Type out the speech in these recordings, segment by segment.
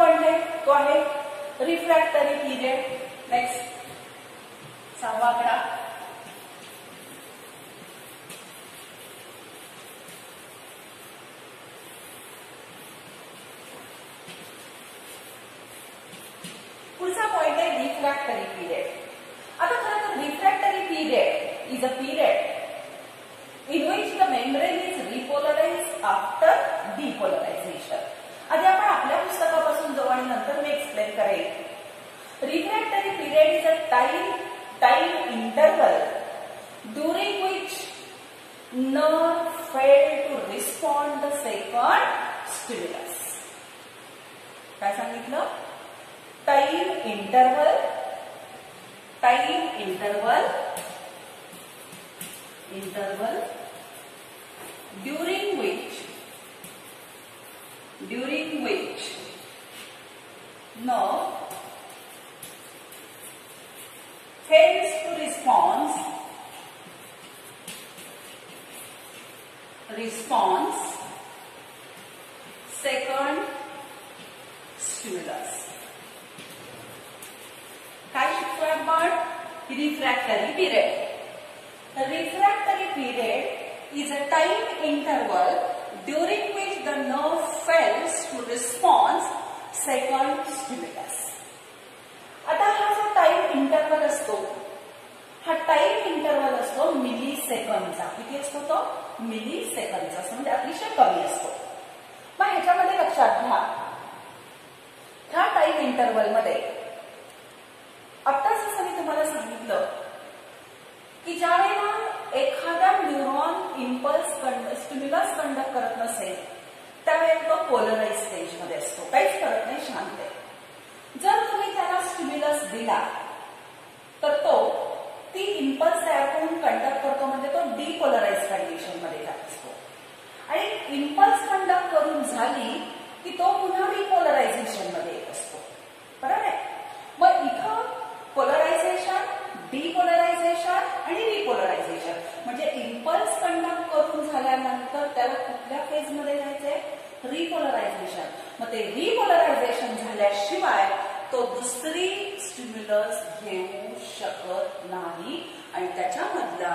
Point आहे तो आहे रिफ्रॅक्टरी पिरियड. नेक्स्ट 6वा आकडा. पुढचा पॉइंट आहे रिफ्रॅक्टरी पिरियड. आता खरं तर refractory period is a period in which the membrane is repolarized after depolarization. आधी आपण आपल्या पुस्तकापासून जाऊ आणि नंतर मी एक्सप्लेन करेन. Refractory period is a time interval during which nerve fail to respond the second stimulus. काय सांगितलं? Time interval during which nerve fails to response second stimulus. काय शिकतोय आपण? रिफ्रॅक्टरी period. The refractory period is a time interval during which the nerve fails to respond second stimulus. आता हा जो time interval असतो, हा टाइम इंटरवल असतो milli सेकंदचा. किती असतो तो? मिली सेकंदचा, म्हणजे अतिशय कमी असतो. मग ह्याच्यामध्ये लक्षात घ्या, ह्या टाइम इंटरवल मध्ये आता जसं मी तुम्हाला सांगितलं की ज्यावेळेला एखादा न्यूरॉन इम्पल्स स्टिम्युलस कंडक्ट करत नसेल त्यावेळेला तो पोलराइज स्टेज मध्ये असतो, काहीच करत नाही, शांत आहे. जर तुम्ही त्याला स्टिम्युलस दिला तर तो ती इम्पल्स तयार करून कंडक्ट करतो, म्हणजे तो डिपोलराइज कंडिशन मध्ये जात असतो. आणि इम्पल्स कंडक्ट करून झाली की तो पुन्हा डिपोलरायझेशन मध्ये येत असतो. बरोबर आहे? मग इथं पोलरायझेशन, डिपोलरायझेशन आणि रिपोलरायझेशन, म्हणजे इम्पल्स कंडक्ट करून झाल्यानंतर त्याला कुठल्या फेज मध्ये जायचंय? रिपोलरायझेशन. मग ते रिपोलरायझेशन झाल्याशिवाय तो दुसरी स्टिम्युलस घेऊ शकत नाही आणि त्याच्यामधला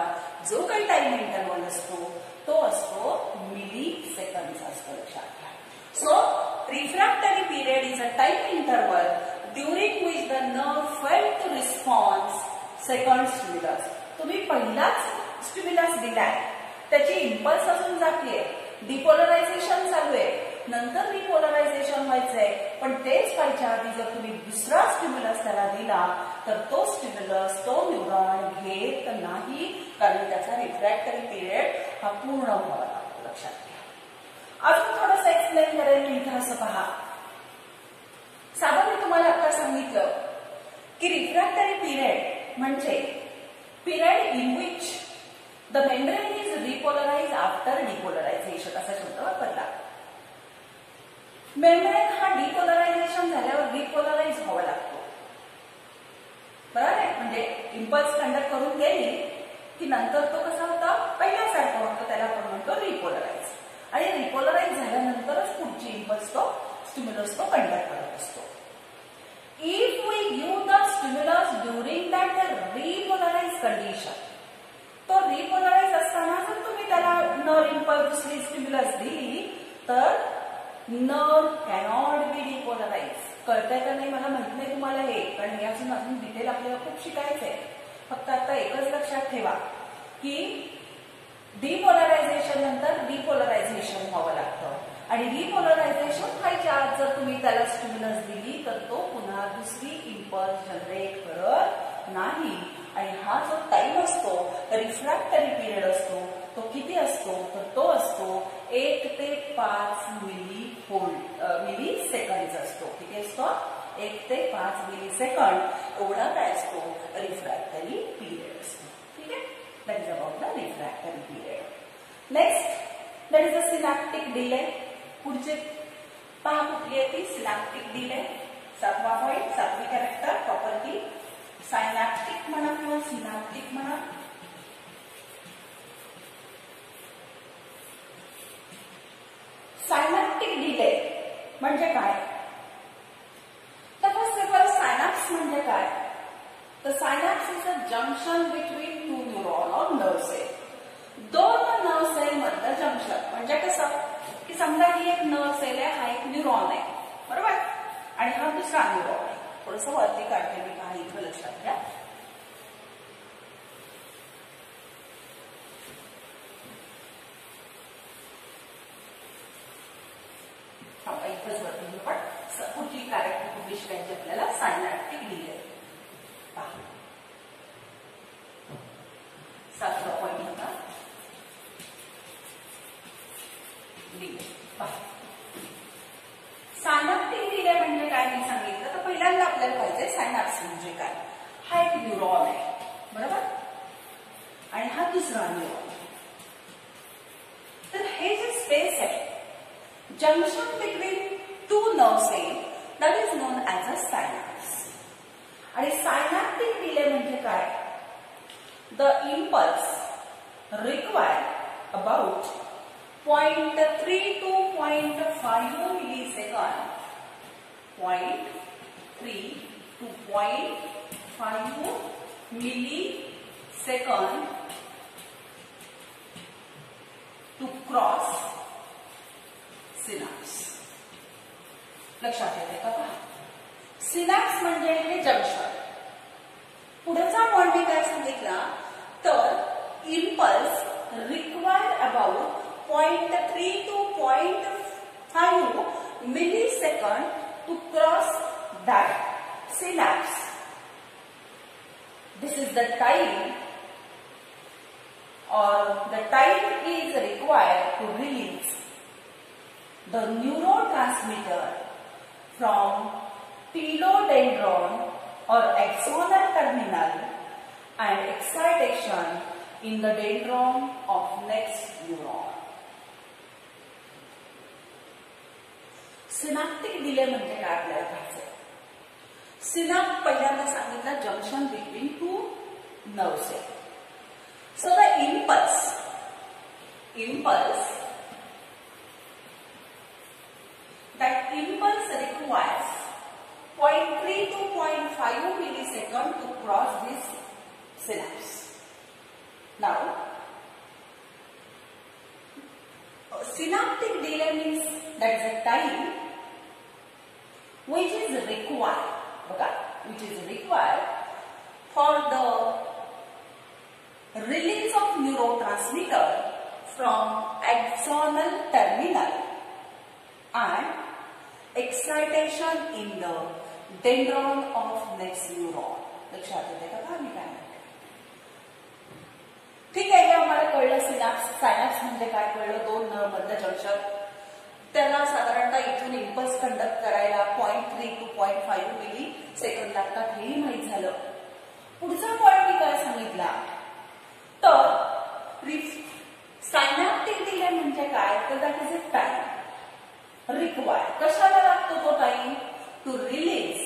जो काही टाइम इंटरवल असतो तो असतो मिली सेकंदचा असतो. लक्षात घ्या. So refractory period is a time interval during which the nerve failed to respond second stimulus. तुम्ही पहिलाच स्टिम्युलस दिलाय, त्याची इम्पल्स अजून जातीये, डिपोलरायझेशन चालू आहे, नंतर रिपोलरायझेशन व्हायचंय, पण तेच व्हायच्या आधी जर तुम्ही दुसरा स्टिम्युलस त्याला दिला तर तो स्टिम्युलस तो न्यूरॉन घेत नाही, कारण त्याचा रिफ्रॅक्टरी पिरियड हा पूर्ण व्हावा लागतो. लक्षात घ्या. अजून थोडंसं एक्सप्लेन करेल मी इथं. असं पहा, साधारण मी तुम्हाला आता सांगितलं की रिफ्रॅक्टरी पिरियड म्हणजे period in which the membrane is repolarise after depolarisation असा शब्द वापरला. मेम्ब्रेन हा डिपोलरायझेशन झाल्यावर रिपोलराइज व्हावा लागतो. बरोबर आहे? म्हणजे इम्पल्स कंडक्ट करून गेली की नंतर तो कसा होता? पहिल्यासारखा होतो, त्याला आपण म्हणतो रिपोलराइज. आणि रिपोलराइज झाल्यानंतरच पुढची इम्पल्स तो स्टिम्युलस तो कंडक्ट करत असतो. If we give the stimulus during that repolarized condition, तो repolarized असताना जर तुम्ही त्याला nerve impulse दुसरी स्टिम्युलस दिली तर nerve cannot be depolarized. कळतंय का नाही मला माहित नाही तुम्हाला हे, कारण हे अजून डिटेल आपल्याला खूप शिकायचंय. फक्त आता एकच लक्षात ठेवा की डिपोलरायझेशन नंतर रिपोलरायझेशन व्हावं लागतं आणि रिपोलरायझेशन व्हायच्या आत जर तुम्ही त्याला स्टिम्युलस दिली तर तो पुन्हा दुसरी इम्पल्स जनरेट करत नाही. आणि हा जो टाइम असतो, रिफ्रॅक्टरी पिरियड असतो, तो किती असतो? तर तो असतो 1 ते 5 मिली सेकंड असतो. किती असतो? 1 ते 5 मिली सेकंड एवढा काय असतो? रिफ्रॅक्टरी पिरियड असतो. ठीक आहे? That is about the refractory period. Next that is a synaptic delay. पुढचे पहा कुठली आहे ती? Synaptic delay. 7वा पॉइंट, 7वी कॅरेक्टर प्रॉपर्टी. सायनॅप्टिक म्हणा किंवा सिनॅप्टिक म्हणा. सायनॅप्टिक डिले म्हणजे काय? सायनॅप्स म्हणजे काय? तर synapse is a junction between two neuron or nerve cell. दोन नर्व सेल मधलं जंक्शन म्हणजे कसं की समजा ही एक नर्व सेल आहे, हा एक न्यूरॉन आहे, बरोबर, आणि हा दुसरा न्यूरॉन आहे. थोडंसं वरती काढते मी, काही इथं लक्षात घ्या. इथंच वरती घेऊ, पण कुठली कॅरेक्टर विषयाची आपल्याला सायनॅप्टिक डिले. 7वा पॉइंट होता डिले. सायनॅप्टिक डिले म्हणजे काय मी सांगितलं, तर पहिल्यांदा आपल्याला पाहिजे सायनॅप्स म्हणजे काय. हा एक न्यूरॉन आहे, बरोबर, आणि हा दुसरा न्यूरॉन. तर हे जे स्पेस आहे, junction between two nerve cell, that is known as a synapse. आणि सायनॅप्टिक डिले म्हणजे काय? The impulse required about 0.3 to 0.5 millisecond, 0.3 to 0.5 millisecond to cross synapse. लक्षात येते का? पहा, सिनॅप्स म्हणजे हे जंक्शन. पुढचा पॉइंट मी काय सांगितला, तर impulse required about 0.3 to 0.5 millisecond to cross that synapse. This is the time, or the time is required to release the neurotransmitter from telodendron or axonal terminal and excitation in the dendron of next neuron. Synaptic delay म्हणजे काय आपल्याला पाहायचं. Synapse पहिल्यांदा सांगितलं junction between two nerve cell. So the impulse that impulse requires 0.3 to 0.5 millisecond to cross this synapse. Now, synaptic delay means that is a time which is required, okay? Which is required for the release of neurotransmitter from axonal terminal and excitation in the dendron of next neuron. लक्षात येते का? मी काय म्हणते, ठीक आहे. हे आम्हाला कळलं. सायनॅप्स म्हणजे काय कळलं. दोन नर्व मधलं जंक्शन, त्याला साधारणतः इथून इम्पल्स कंडक्ट करायला 0.3 to 0.5 मिली सेकंद लागतात, हेही माहीत झालं. पुढचा पॉइंट मी काय सांगितला, तर सायनॅप्टिक डिले म्हणजे काय, तर that is a time required. कशाला लागतो तो time? To release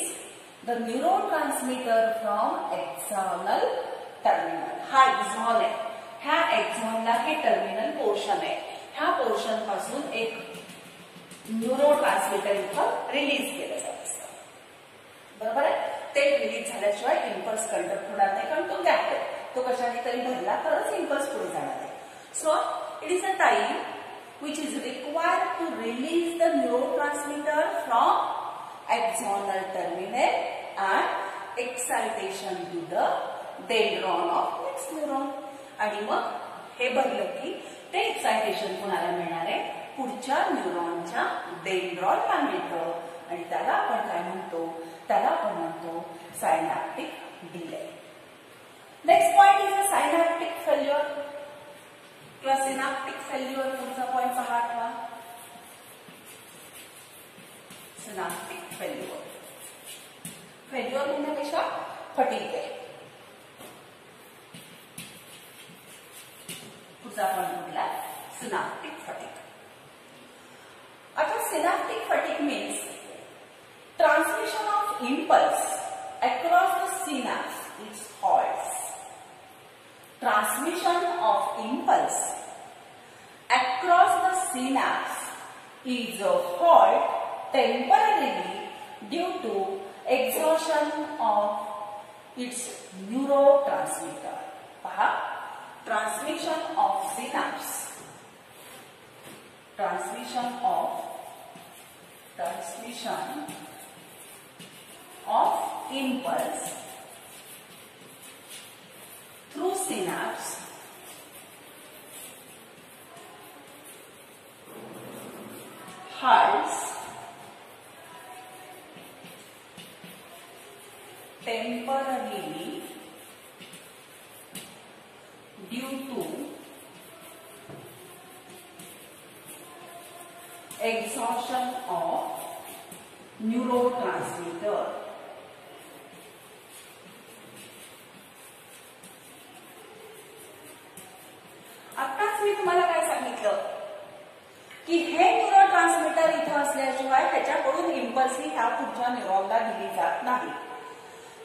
the neurotransmitter from axonal terminal. हा एक्झॉन आहे, ह्या एक्झॉनला हे टर्मिनल पोर्शन आहे, ह्या पोर्शन पासून एक न्यूरोट्रान्समीटर इथं रिलीज केलं जात असतं, बरोबर आहे. ते रिलीज झाल्याशिवाय इम्पल्स कंडक्ट होणार नाही, कारण तो गॅप आहे, तो कशाने तरी भरला तरच इम्पल्स पुढे जाणार आहे. So it is a time which is required to release the neurotransmitter from axonal terminal and excitation to the dendron of next neuron. आणि मग हे भरलं की ते एक्साइटेशन कोणाला मिळणार आहे? पुढच्या न्यूरॉनच्या डेंड्रॉनला मिळतं, आणि त्याला आपण काय म्हणतो? त्याला आपण म्हणतो synaptic delay. Next point is a synaptic failure किंवा सिनॅप्टिक फेल्युअर. पुढचा पॉइंट पहा, आठवा. Synaptic failure. फेल्युअर म्हणजे कशा? फटीक आहे. पुढचा पॉइंट कुठला? Synaptic fatigue. आता synaptic fatigue means transmission of impulse across the synapse is halts. Transmission of impulse across the synapse is halt temporarily due to exhaustion of its neurotransmitter. पहा, transmission of synapse, transmission of impulse through synapse halts temporarily due to exhaustion of neurotransmitter. आताच मी तुम्हाला काय सांगितलं की हे neurotransmitter इथं असल्याशिवाय त्याच्याकडून इम्पल्स ही ह्या पुढच्या न्यूरॉनला दिली जात नाही.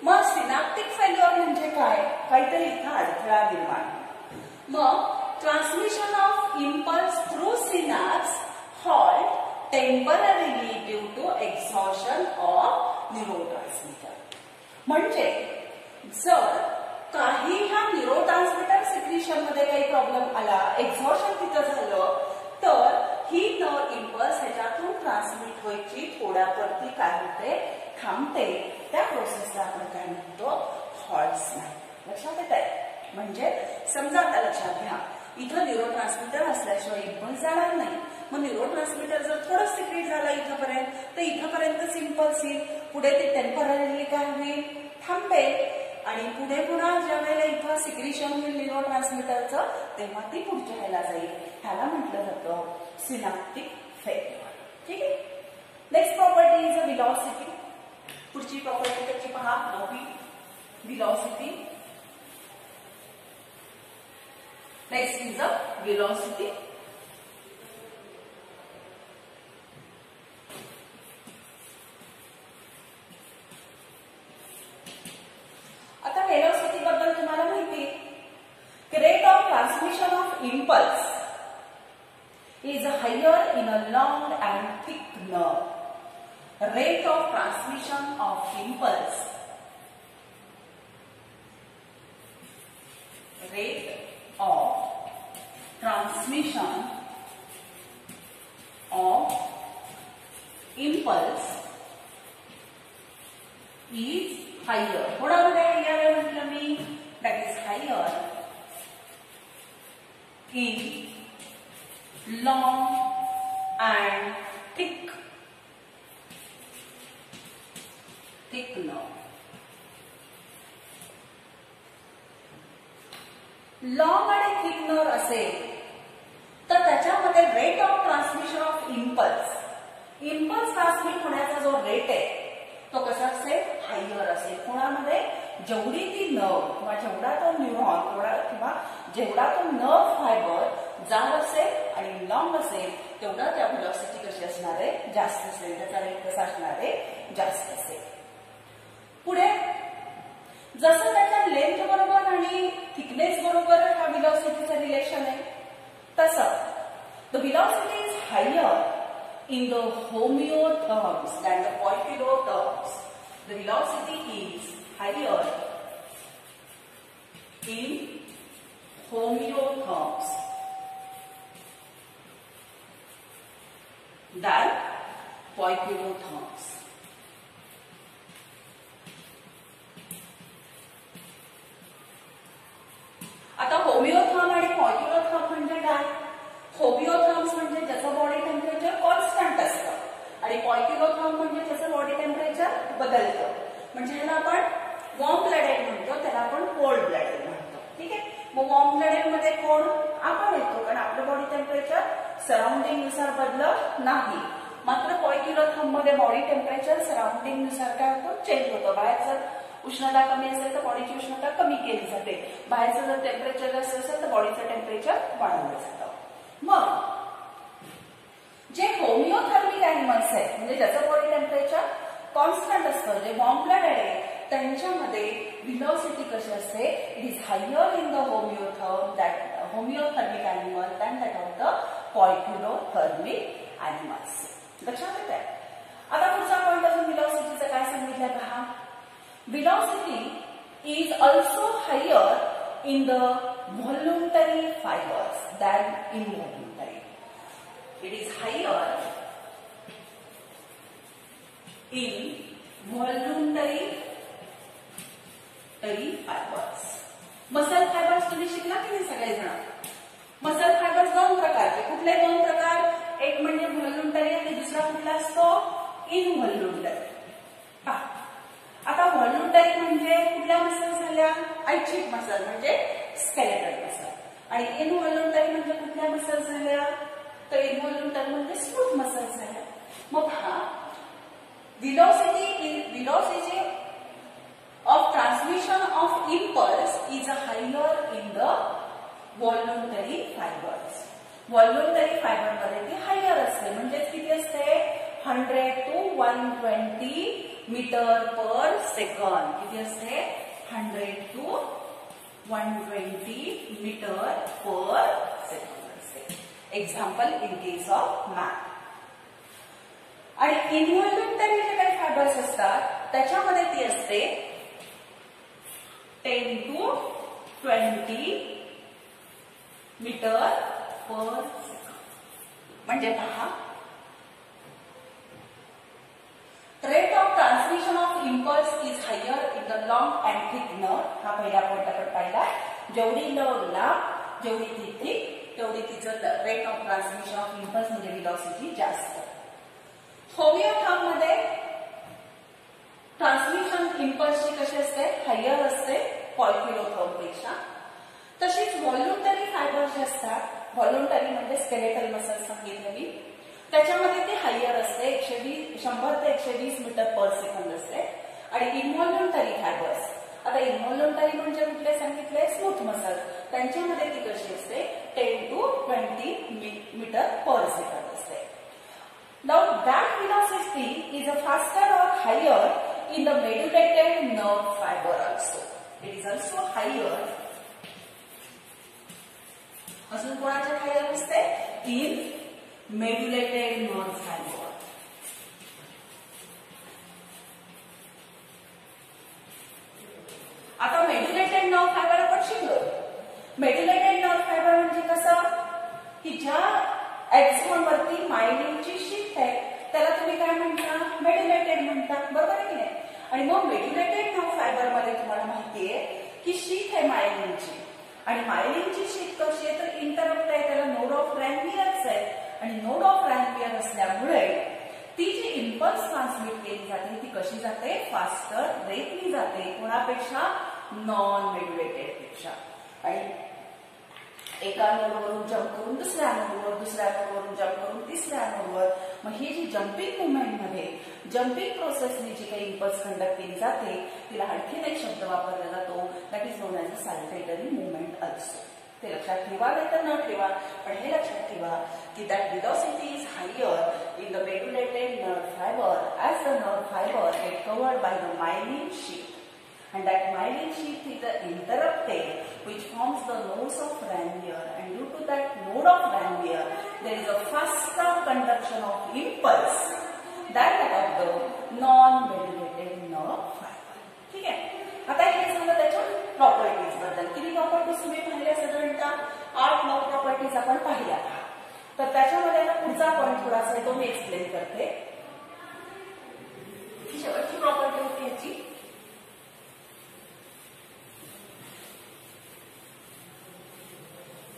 मग सिनॅप्टिक फेल्युअर म्हणजे काय? काहीतरी इथं अडथळा निर्माण. मग transmission of impulse through synapse halt temporarily due to exhaustion of neurotransmitter. म्हणजे जर काही ह्या न्यूरोट्रान्समीटर सिक्रिशन मध्ये काही प्रॉब्लेम आला, एक्झॉशन तिथं झालं, तर ही इम्पल्स ह्याच्यातून ट्रान्समिट व्हायची थोड्यापुरती काय होते, थांबते. त्या प्रोसेसला आपण काय म्हणतो, हॉल्ट्स नाही. लक्षात येत आहे? म्हणजे समजा आता लक्षात घ्या, इथं न्यूरोट्रान्समीटर असल्याशिवाय इम्पल्स जाणार नाही. मग न्यूरोट्रान्समीटर जर थोडं सिक्रेट झालं इथंपर्यंत, तर इथंपर्यंत इम्पल्स येईल. पुढे ते टेम्पररीली काय होईल, थांबेल. आणि पुढे पुन्हा ज्या वेळेला इथं सिक्रिशन होईल न्यूरोट्रान्समीटरचं, तेव्हा ती पुढच्या ह्याला जाईल. ह्याला म्हटलं जातं सिनॅप्टिक फेल्युअर. ठीक आहे. Next property is a velocity. पुढची प्रॉपर्टी त्याची पहा, नववी velocity. Next is a velocity. आता व्हेलॉसिटी बद्दल तुम्हाला माहिती की rate of transmission of impulse is higher in a long and thick nerve. Rate of transmission of impulse, rate of transmission of impulse is higher. कोणामध्ये higher आहे म्हटलं मी, that is higher in long and thick nerve. Long आणि thick nerve असेल तर त्याच्यामध्ये rate of transmission of impulse transmit होण्याचा जो rate आहे तो कसा असेल, हायर असेल. कोणामध्ये, जेवढी ती नर्व किंवा जेवढा तो न्यूरॉन किंवा जेवढा तो नर्व फायबर जाड असेल आणि लॉंग असेल, तेवढा त्या व्हेलॉसिटी कशी असणार आहे, जास्त असेल. त्याचा रेट कसा असणार आहे, जास्त असेल. पुढे जसं त्याच्या लेंथ बरोबर आणि थिकनेस बरोबर हा व्हेलॉसिटीचं रिलेशन आहे, तसं the velocity is higher in the homeotherms than the poikilotherms. The velocity is higher in homeotherms than poikilotherms. आता होमिओथर्म आणि पॉइक्युलोथर्म म्हणजे काय? होमिओथर्म्स म्हणजे ज्याचं बॉडी टेम्परेचर कॉन्स्टंट असतं आणि पॉइक्युलोथर्म म्हणजे ज्याचं बॉडी टेम्परेचर बदलतं. म्हणजे ह्याला आपण वॉर्म ब्लडेड म्हणतो, त्याला आपण कोल्ड ब्लडेड म्हणतो. ठीक आहे. मग वॉर्म ब्लडेड मध्ये कोण आपण येतो, कारण आपलं बॉडी टेम्परेचर सराउंडिंग नुसार बदलत नाही. मात्र पॉइक्युलोथर्म मध्ये बॉडी टेम्परेचर सराउंडिंग नुसार काय होतं, चेंज होतं. बाहेरचं उष्णता कमी असेल तर बॉडीची उष्णता कमी केली जाते, बाहेरचं जर टेम्परेचर जास्त असेल तर बॉडीचं टेम्परेचर वाढवलं जातं. मग जे होमिओथर्मिक अॅनिमल्स आहेत, म्हणजे ज्याचं बॉडी टेम्परेचर कॉन्स्टंट असतं, जे वॉर्म ब्लडेड आहे, त्यांच्यामध्ये व्हेलॉसिटी कशी असते, it is higher in the homeothermic animal than that of the poikilothermic animals. लक्षात येत आहे? आता पुढचा पॉईंट अजून व्हेलॉसिटीचं काय सांगितलं पहा. is also higher in the voluntary fibers than involuntary. It is higher in voluntary fibers. Muscle fibres तुम्ही शिकला की नाही सगळेजण? मसल फायबर्स दोन प्रकारचे. कुठले दोन प्रकार? एक म्हणजे व्हॉल्युंटरी आणि दुसरा कुठला असतो? इनव्हॉल्युंटरी. आता व्हॉल्युंटरी म्हणजे कुठल्या मसल झाल्या? ऐच्छिक मसल म्हणजे स्केलेटल मसल. आणि इनव्हॉल्युंटरी म्हणजे कुठल्या मसल झाल्या? तर इनव्हॉल्युंटरी म्हणजे स्मूथ मसल झाल्या. मग हा velocity of transmission of impulse is higher in the voluntary fibers. Voluntary fiber मध्ये ती हायर असते. म्हणजे किती असते? 100 to 120 मीटर पर सेकंड. किती असते? 100 to 120 मीटर पर सेकंड असते. Example in case of math. आणि इनव्हॉल्युंटरी जे काही फायबर्स असतात त्याच्यामध्ये ती असते 10 to 20 मीटर पर सेकंड. म्हणजे पहा, rate of transmission of impulse is higher in the long and thick nerve. हा पहिला पॉइंट आपण पाहिला. जेवढी नर्व लांब, जेवढी ती थिक, तेवढी तिचं rate of transmission of impulse म्हणजे व्हेलॉसिटी जास्त. होमिओथर्म मध्ये ट्रान्समिशन इम्पल्सची कशी असते? हायर असते पॉलिफिलोथर्म पेक्षा. तशीच व्हॉल्युंटरी फायबर जे असतात, व्हॉल्युंटरी म्हणजे स्केलेटल मसल सांगितलेली, त्याच्यामध्ये ती हायर असते. 100 ते 120 मीटर पर सेकंद असते. आणि इनव्हॉल्युंटरी फायबर्स, आता इनव्हॉल्युंटरी म्हणजे कुठले सांगितले? Smooth muscle. त्यांच्यामध्ये ती कशी असते? 10 to 20 मीटर पर सेकंड असते. Now that velocity is a faster or higher in the medulated nerve fiber also. It is also higher. अजून कोणाच्या higher असते? In medulated nerve fiber. आता medulated nerve fiber आपण शिकलो. medulated nerve fiber म्हणजे कसं? की ज्या एक्सॉन वरती मायलिनची शीट आहे त्याला तुम्ही काय म्हणता? मेड्युलेटेड म्हणता. बरोबर आहे की नाही? आणि मग मेड्युलेटेड नर्व फायबर मध्ये तुम्हाला माहितीये की शीट आहे मायलिनची. आणि मायलिनची शीट कशी आहे? तर इंटरप्ट आहे, त्याला नोड ऑफ रॅम्पियर्स आहे. आणि नोड ऑफ रॅम्पियर असल्यामुळे ती जी इम्पल्स ट्रान्समिट केली जाते ती कशी जाते? फास्टर रेटनी जाते. कोणापेक्षा? नॉन मेड्युलेटेड पेक्षा. आणि एका नोडवरून जम्प करून दुसऱ्या नोडवर, दुसऱ्या नोडवरून जम्प करून तिसऱ्या नोडवर. मग ही जी जम्पिंग मुवमेंट मध्ये, जम्पिंग प्रोसेसने जी काही इम्पल्स कंडक्ट केली जाते तिला आणखीन एक शब्द वापरला जातो, that is known as a saltatory movement also. ते लक्षात ठेवा नाही तर न ठेवा, पण हे लक्षात ठेवा की that velocity is higher in the medullated nerve fibre as the nerve fibre get covered by the myelin sheath. And that myelin sheath is interrupted which forms the nodes of Ranvier, and due to that node of Ranvier there is a faster conduction of impulse than that of the non-medulated nerve fiber. ठीक आहे. आता हे झालं त्याच्या properties बद्दल. किती properties तुम्ही पाहिल्या? साधारणतः 8-9 प्रॉपर्टीज आपण पाहिल्या. तर त्याच्यामध्ये आता पुढचा पॉइंट थोडासा आहे तो मी एक्सप्लेन करते. शेवटची प्रॉपर्टी होती याची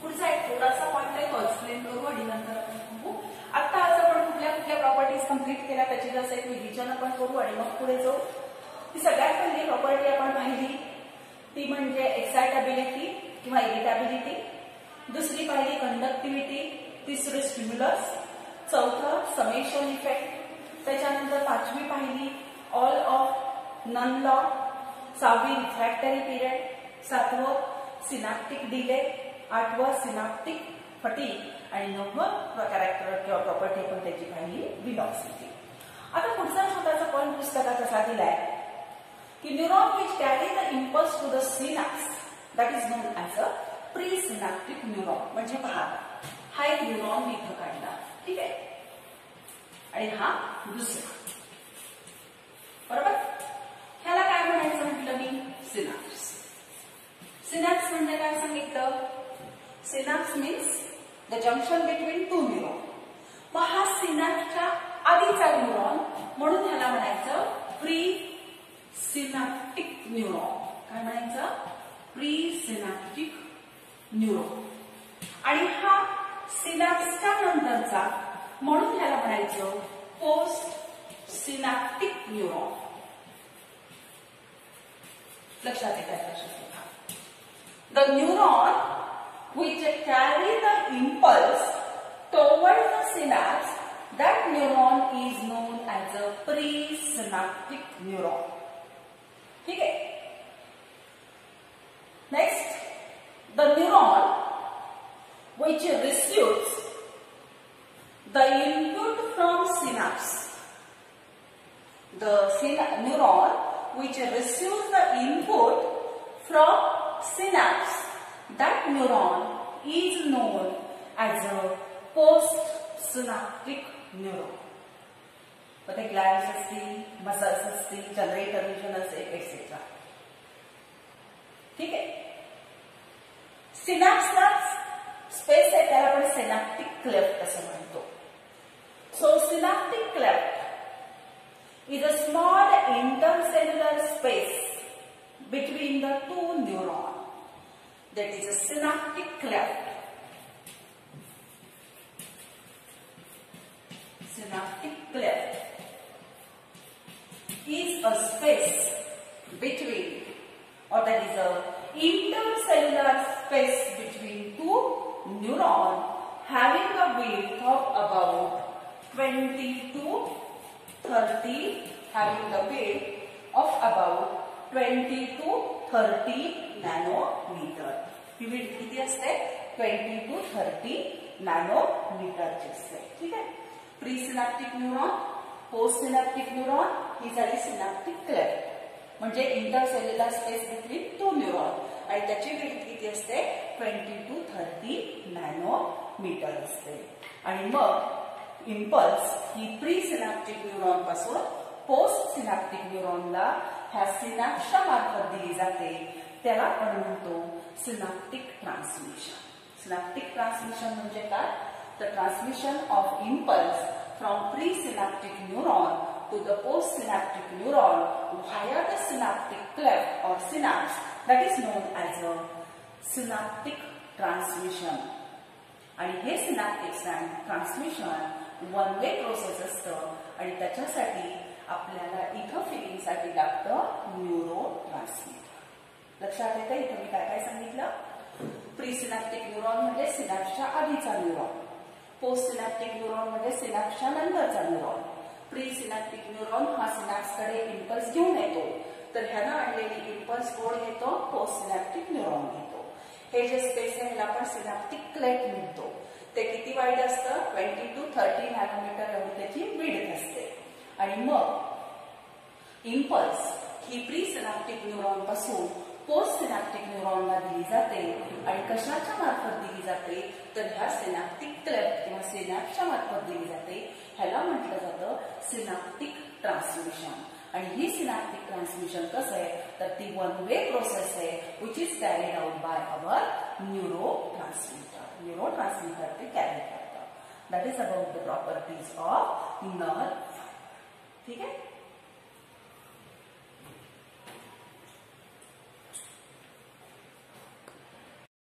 पुढचा एक थोडासा पॉइंट आहे तो एक्सप्लेन करू आणि नंतर आपण बघू. आता आज आपण कुठल्या कुठल्या प्रॉपर्टीज कंप्लीट केल्या त्याची जसं एक रिव्हिजन आपण करू आणि मग पुढे जाऊ. ती सगळ्यात पहिली प्रॉपर्टी आपण पाहिली ती म्हणजे एक्साइटेबिलिटी किंवा इरिटेबिलिटी. दुसरी पाहिली कंडक्टिव्हिटी. तिसरी स्टिम्युलस. चौथं समेशन इफेक्ट. त्याच्यानंतर पाचवी पाहिली ऑल ऑफ नन लॉ. 6वी रिफ्रॅक्टरी पिरियड. 7वं सिनॅप्टिक डिले. 8वं सिनॅप्टिक फटीग आणि 9वं कॅरेक्टर किंवा प्रॉपर्टी पण त्याची पाहिली व्हेलॉसिटी. आता पुढचा छोटासा पॉइंट पुस्तकात असा दिलाय की neuron which carry the impulse to the synapse that is known as a pre synaptic neuron. म्हणजे पहा हा एक न्यूरॉन मी इथं काढला, ठीक आहे, आणि हा दुसरा, बरोबर. ह्याला काय म्हणायचं म्हटलं मी? Synapse. Means the junction between two neuron. मग हा सिनॅप्सच्या आधीचा न्यूरॉन म्हणून ह्याला म्हणायचं प्री सिनॅप्टिक न्यूरॉन. काय म्हणायचं? Pre synaptic neuron. आणि हा सिनॅप्सच्या नंतरचा म्हणून ह्याला म्हणायचं पोस्ट सिनॅप्टिक न्यूरॉन. लक्षात येतात? The neuron which carry the impulse toward the synapse, that neuron is known as a presynaptic neuron. ठीक है? Next, the neuron which receives the input from synapse. The neuron which receives the input from synapse, that neuron is known as a postsynaptic neuron. but the glands असतील, muscles असतील, generator region असेल etcetera. ठीक आहे. सिनॅप्सला space आहे त्याला आपण synaptic cleft असं म्हणतो. So synaptic cleft is a small intercellular space between the two neurons. That is a synaptic cleft. Synaptic cleft is a space between, or that is a intercellular space between two neurons having a width of about 20 to 30, having a width of about 20 to 30 nanometre. ही width किती असते? 20 to 30 नॅनोमीटरची असते. ठीक आहे. Pre synaptic neuron, post synaptic neuron ही झाली synaptic cleft म्हणजे intercellular space between two neuron आणि त्याची विड्थ किती असते? 20 to 30 नॅनोमीटर असते. आणि मग इम्पल्स ही प्री सिनॅप्टिक न्यूरॉन पासून पोस्ट सिनॅप्टिक न्यूरॉनला ह्या सिनॅप्सच्या मार्फत दिली जाते. त्याला आपण म्हणतो सिनॅप्टिक ट्रान्समिशन. सिनॅप्टिक ट्रान्समिशन म्हणजे काय? The transmission of impulse from pre synaptic neuron to the post synaptic neuron via the synaptic cleft और synapse, that is known as a synaptic transmission. आणि हे synaptic transmission one way process असतं आणि त्याच्यासाठी आपल्याला इथं फिलिंगसाठी लागतं न्यूरो ट्रान्समीटर. लक्षात येतं इथं मी काय काय सांगितलं? प्री सिनॅप्टिक न्यूरॉन म्हणजे सिनॅप्सच्या आधीचा न्यूरॉन, पोस्ट सिनॅप्टिक न्यूरॉन म्हणजे सिनॅप्सच्या नंतरचा न्यूरॉन. प्री सिनॅप्टिक न्यूरॉन हा सिनॅप्सकडे इम्पल्स घेऊन येतो, तर ह्यानं आणलेली इम्पल्स कोण घेतो? पोस्ट सिनॅप्टिक न्यूरॉन घेतो. हे जे स्पेस आहे ह्याला आपण सिनॅप्टिक क्लेफ्ट म्हणतो. ते किती वाईड असतं? 20 to 30 नॅनोमीटर एवढी त्याची विड्थ असते. आणि मग इम्पल्स ही प्री सिनॅप्टिक न्यूरॉन पासून पोस्ट सिनॅप्टिक न्यूरॉनला दिली जाते. आणि कशाच्या मार्फत दिली जाते? तर ह्या सिनॅप्टिक क्लेफ्ट किंवा सिनॅप्सच्या मार्फत दिली जाते. ह्याला म्हटलं जातं सिनॅप्टिक ट्रान्समिशन. आणि ही सिनॅप्टिक ट्रान्समिशन कसं आहे? तर ती वन वे प्रोसेस आहे which is carried out by our neuro transmitter. Neuro transmitter ते कॅरी करतं. That is about the properties of nerve. ठीक आहे.